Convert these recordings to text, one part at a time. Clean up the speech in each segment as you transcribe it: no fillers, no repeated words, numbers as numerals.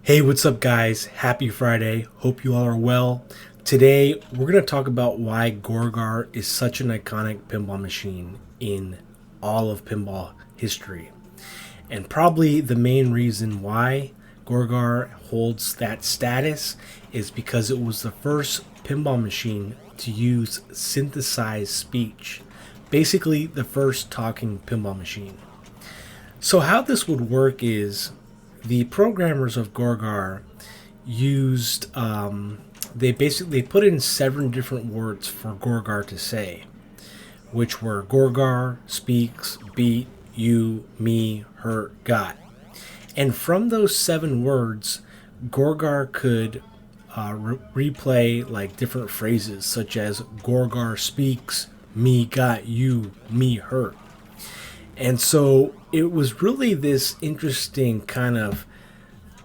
Hey, what's up, guys? Happy Friday. Hope you all are well. Today, we're going to talk about why Gorgar is such an iconic pinball machine in all of pinball history. And probably the main reason why Gorgar holds that status is because it was the first pinball machine to use synthesized speech. Basically, the first talking pinball machine. So how this would work is the programmers of Gorgar used they put in 7 different words for Gorgar to say, which were Gorgar, speaks, beat, you, me, hurt, got. And from those 7 words, Gorgar could replay like different phrases such as Gorgar speaks, me got, you, me hurt. And so it was really this interesting kind of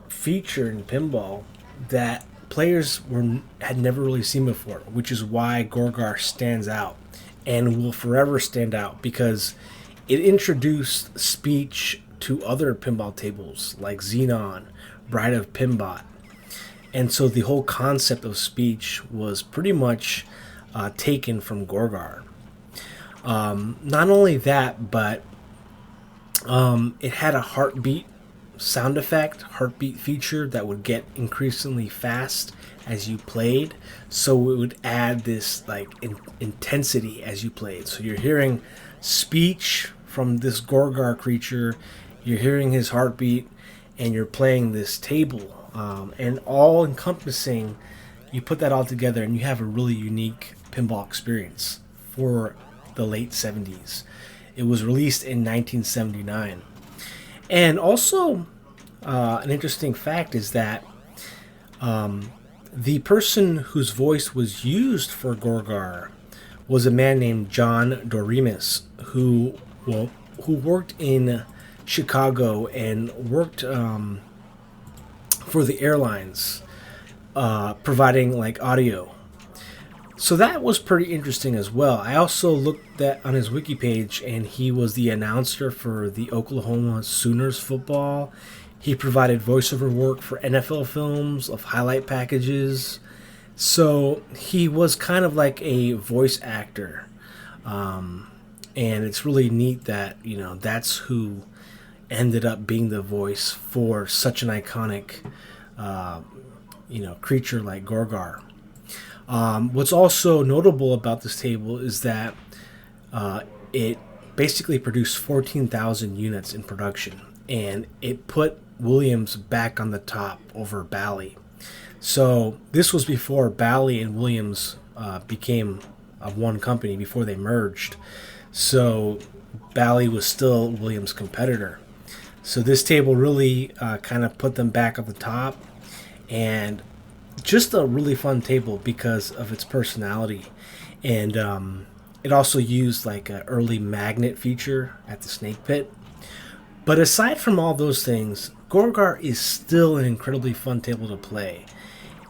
feature in pinball that players had never really seen before, which is why Gorgar stands out and will forever stand out because it introduced speech to other pinball tables like Xenon, Bride of Pinbot. And so the whole concept of speech was pretty much taken from Gorgar. Not only that, but it had a heartbeat sound effect, heartbeat feature that would get increasingly fast as you played. So it would add this like intensity as you played. So you're hearing speech from this Gorgar creature, you're hearing his heartbeat, and you're playing this table. And all encompassing, you put that all together and you have a really unique pinball experience for the late 70s. It was released in 1979. And also, an interesting fact is that the person whose voice was used for Gorgar was a man named John Doremus, who worked in Chicago and worked for the airlines, providing like audio. So that was pretty interesting as well. I also looked on his wiki page, and he was the announcer for the Oklahoma Sooners football. He provided voiceover work for NFL films of highlight packages. So he was kind of like a voice actor. And it's really neat that, that's who ended up being the voice for such an iconic, creature like Gorgar. What's also notable about this table is that it basically produced 14,000 units in production, and it put Williams back on the top over Bally. So this was before Bally and Williams became one company, before they merged. So Bally was still Williams' competitor. So this table really kind of put them back at the top, and just a really fun table because of its personality. And it also used like an early magnet feature at the snake pit. But aside from all those things, Gorgar is still an incredibly fun table to play.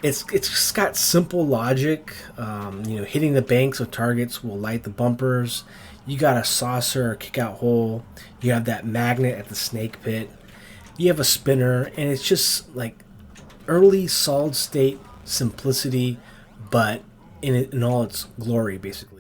It's just got simple logic. Hitting the banks of targets will light the bumpers. You got a saucer or kick out hole. You have that magnet at the snake pit. You have a spinner, and it's just like early solid state simplicity, but in all its glory, basically.